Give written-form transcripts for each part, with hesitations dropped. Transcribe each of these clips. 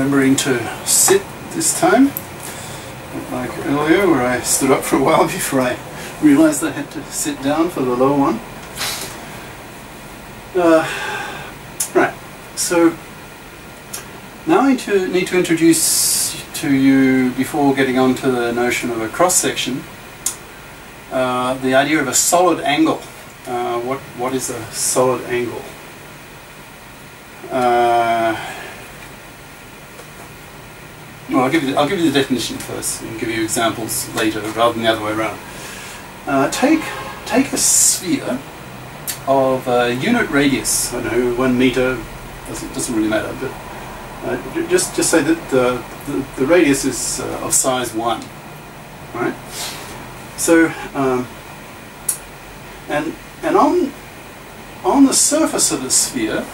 remembering to sit this time, not like earlier where I stood up for a while before I realized I had to sit down for the low one. Right, so now I need to introduce to you, before getting on to the notion of a cross-section, the idea of a solid angle. What is a solid angle? Well, I'll give you the definition first and give you examples later rather than the other way around. Take a sphere of unit radius. I don't know, 1 meter, doesn't really matter, but just say that the radius is of size 1, right? So and on the surface of the sphere,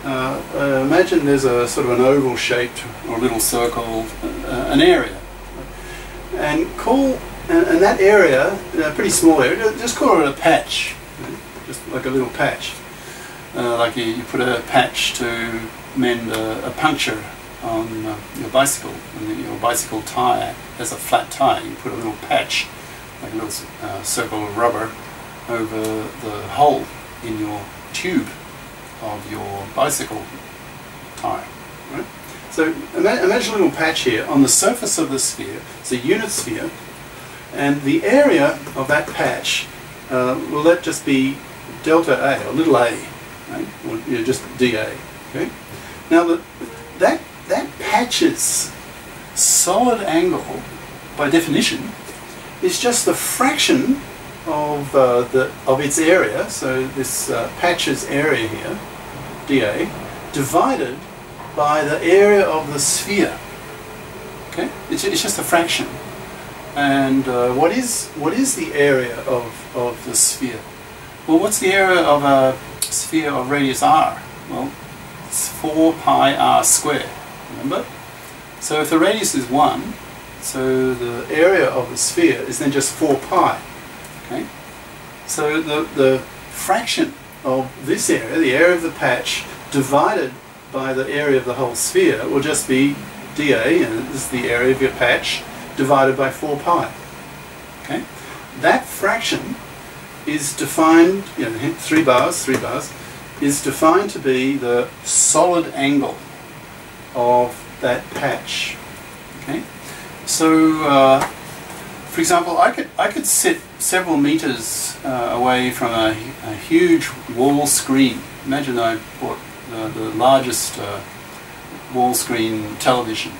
imagine there's a sort of an oval shaped or a little circle, an area, and that area, a pretty small area, just call it a patch, just like a little patch, like you put a patch to mend a puncture on your bicycle, and your bicycle tyre has a flat tyre. You put a little patch, like a little circle of rubber, over the hole in your tube of your bicycle tyre, right? So imagine a little patch here on the surface of the sphere. It's a unit sphere, and the area of that patch, will that just be delta A, or little a, right? Or just dA. Okay. Now that patch's solid angle, by definition, is just the fraction of its area. So this patch's area here, dA, divided by the area of the sphere. Okay, it's just a fraction. And what is the area of the sphere? Well, what's the area of a sphere of radius r? Well, it's 4 pi r squared. Remember? So if the radius is 1, so the area of the sphere is then just 4 pi. Okay? So the fraction of this area, the area of the patch, divided by the area of the whole sphere, will just be dA, and this is the area of your patch, divided by 4 pi. Okay? That fraction is defined, 3 bars, is defined to be the solid angle of that patch. Okay? So, for example, I could sit several meters away from a huge wall screen. Imagine I bought the largest wall screen television,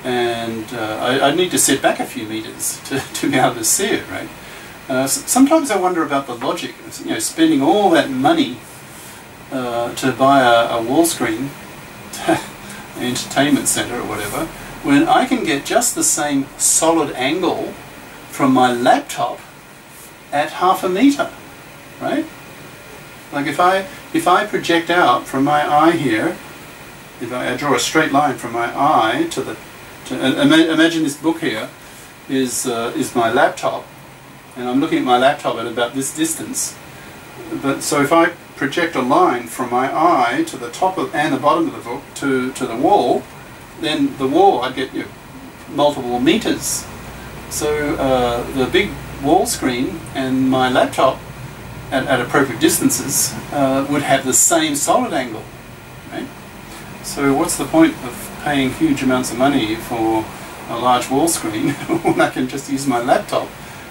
and I'd need to sit back a few meters to be able to see it, right? Sometimes I wonder about the logic, spending all that money to buy a wall screen, an entertainment center or whatever, when I can get just the same solid angle from my laptop at ½ a meter, right? Like if I project out from my eye here, if I draw a straight line from my eye imagine this book here is my laptop, and I'm looking at my laptop at about this distance. But so if I project a line from my eye to the top of and the bottom of the book to the wall, then the wall I'd get multiple meters. So the big wall screen and my laptop at appropriate distances would have the same solid angle, right? So what's the point of paying huge amounts of money for a large wall screen when I can just use my laptop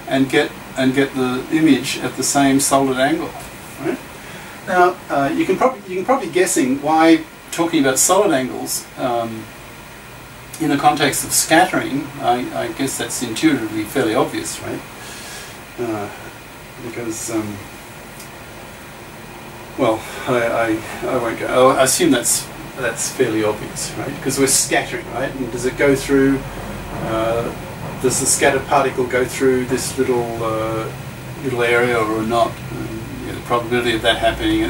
and get the image at the same solid angle, right? Now you can probably guessing why talking about solid angles in the context of scattering. I guess that's intuitively fairly obvious, right? Because well, I won't go. I assume that's fairly obvious, right? Because we're scattering, right? And does it go through? Does the scattered particle go through this little area or not? The probability of that happening,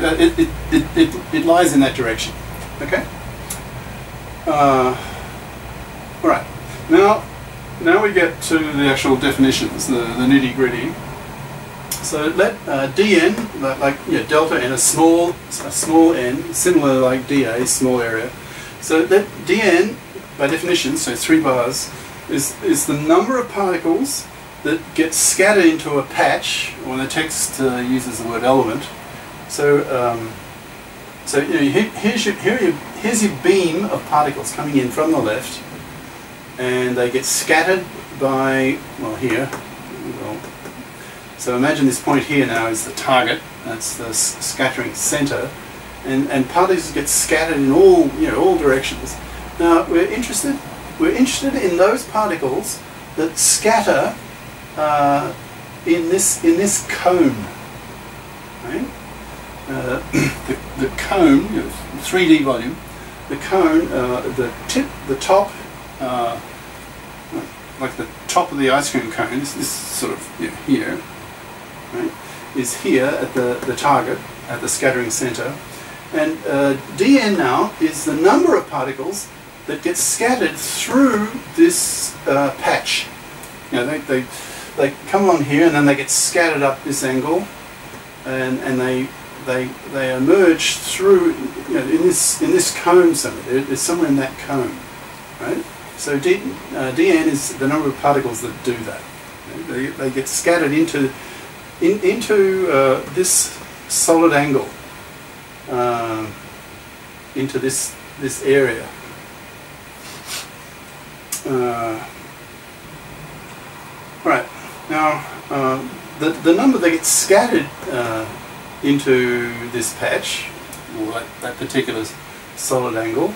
it lies in that direction. Okay. All right. Now we get to the actual definitions, the nitty gritty. So let dn, like delta n, a small n, similar like dA, small area, So that dn, by definition, so 3 bars, is the number of particles that get scattered into a patch, when the text uses the word element. So, so you know, here's your beam of particles coming in from the left, and they get scattered by, well, here. Well, so imagine this point here now is the target. That's the scattering center, and particles get scattered in all, you know, all directions. Now we're interested in those particles that scatter in this cone, right? The cone, you know, 3D volume. The cone, the tip, the top, like the top of the ice cream cone. This sort of, you know, here, right? Is here at the target, at the scattering center, and dn now is the number of particles that get scattered through this patch. You know, they come along here and then they get scattered up this angle, and they emerge through, you know, in this cone somewhere. There's somewhere in that cone, right? So dn is the number of particles that do that. You know, they get scattered into this solid angle, into this area. Right, now the number that gets scattered into this patch, or that particular solid angle,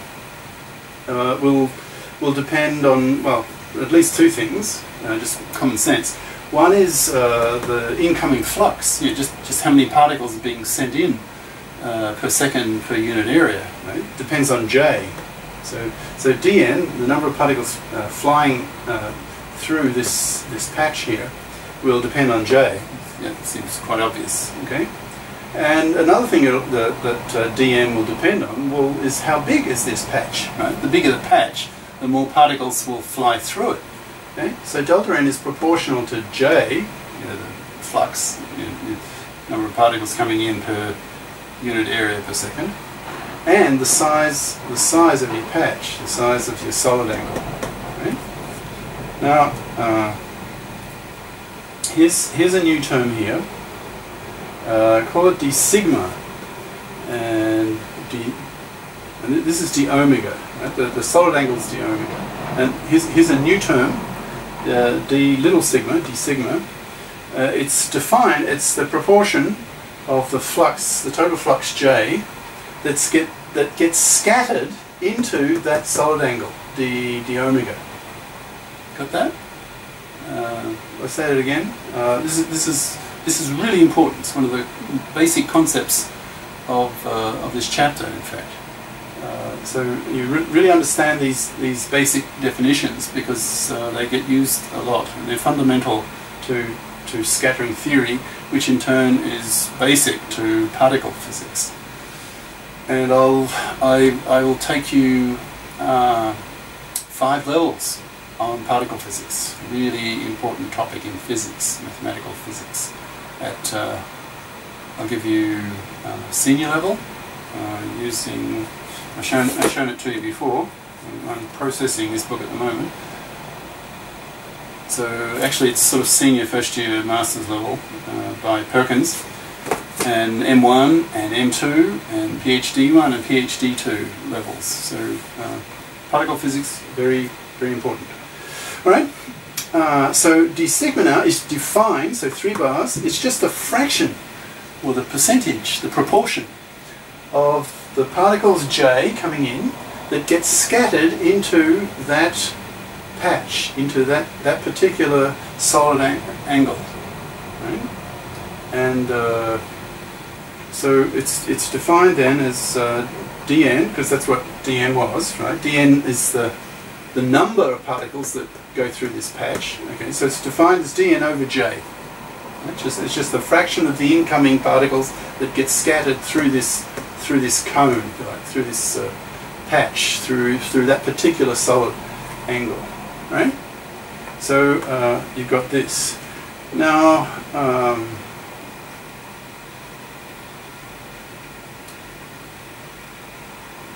will depend on, well, at least 2 things, just common sense. One is the incoming flux, you know, just how many particles are being sent in per second per unit area. Right? Depends on J. So dn, the number of particles flying through this patch here, will depend on J. Yeah, it seems quite obvious. Okay. And another thing that dn will depend on, well, is how big is this patch. Right? The bigger the patch, the more particles will fly through it. Okay? So delta n is proportional to J, you know, the flux, you know, the number of particles coming in per unit area per second, and the size of your patch, the size of your solid angle. Okay? Now, here's a new term here. Call it d sigma, and this is d omega. Right? The solid angle is d omega, and here's a new term. D little sigma, d sigma, it's defined, it's the proportion of the flux, the total flux J, that gets scattered into that solid angle, d omega. Got that? I'll say it again. This is really important. It's one of the basic concepts of this chapter, in fact. So you really understand these basic definitions, because they get used a lot, and they're fundamental to scattering theory, which in turn is basic to particle physics. And I will take you 5 levels on particle physics, really important topic in physics, mathematical physics. I'll give you senior level using. I've shown it to you before. I'm processing this book at the moment. So actually it's sort of senior first year master's level by Perkins, and M1 and M2 and PhD 1 and PhD 2 levels. So particle physics, very, very important. Alright, so d sigma now is defined, so 3 bars, it's just a fraction, or the percentage, the proportion of the particles J coming in that get scattered into that patch, into that particular solid angle. Right? And so it's defined then as dn, because that's what dn was, right? dn is the number of particles that go through this patch. Okay, so it's defined as dn over J. It's just the fraction of the incoming particles that get scattered through this cone, right, through this patch, through that particular solid angle, right? So you've got this. Now,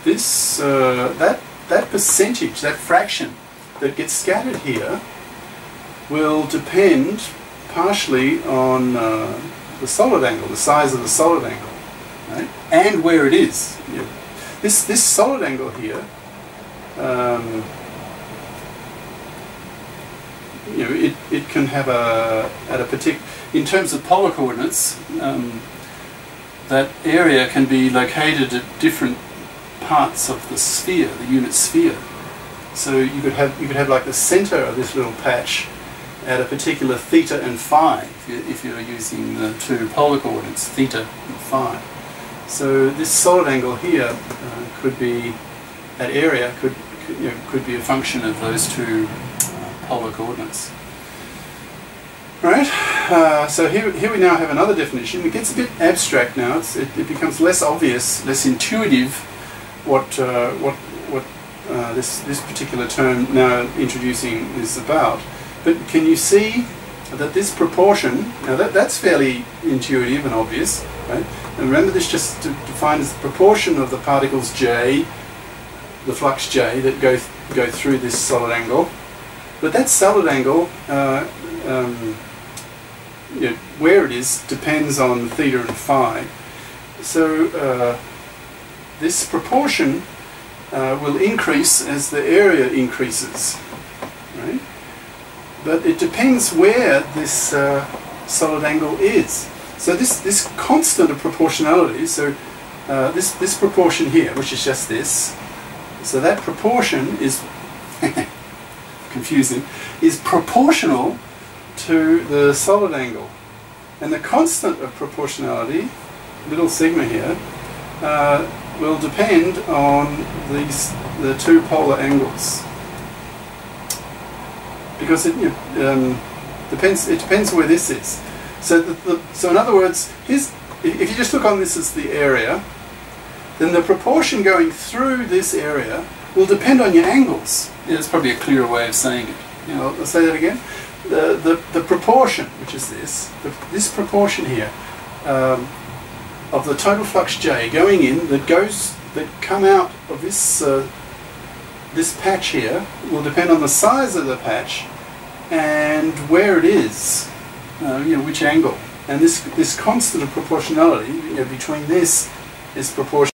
this that percentage, that fraction that gets scattered here, will depend partially on the solid angle, the size of the solid angle, right? And where it is. You know, this solid angle here, you know, it can have at a particular, in terms of polar coordinates, that area can be located at different parts of the sphere, the unit sphere. So you could have like the center of this little patch at a particular theta and phi, if you're using the two polar coordinates, theta and phi. So this solid angle here could be, that area could be a function of those two polar coordinates. Right. So here we now have another definition. It gets a bit abstract now. It becomes less obvious, less intuitive what this particular term now introducing is about. But can you see that this proportion, now that's fairly intuitive and obvious, right? And remember, this just defined as the proportion of the particles J, the flux J, that go through this solid angle. But that solid angle, you know, where it is depends on theta and phi. So this proportion will increase as the area increases, right? But it depends where this solid angle is. So this constant of proportionality, so this proportion here, which is just this, so that proportion is confusing, is proportional to the solid angle. And the constant of proportionality, little sigma here, will depend on the two polar angles. Because it depends where this is. So in other words, if you just look on this as the area, then the proportion going through this area will depend on your angles. Yeah, that's probably a clearer way of saying it. You know, I'll say that again. The proportion, which is this proportion here, of the total flux J going in that come out of this this patch here will depend on the size of the patch and where it is, you know, which angle. And this constant of proportionality, you know, between this is proportional.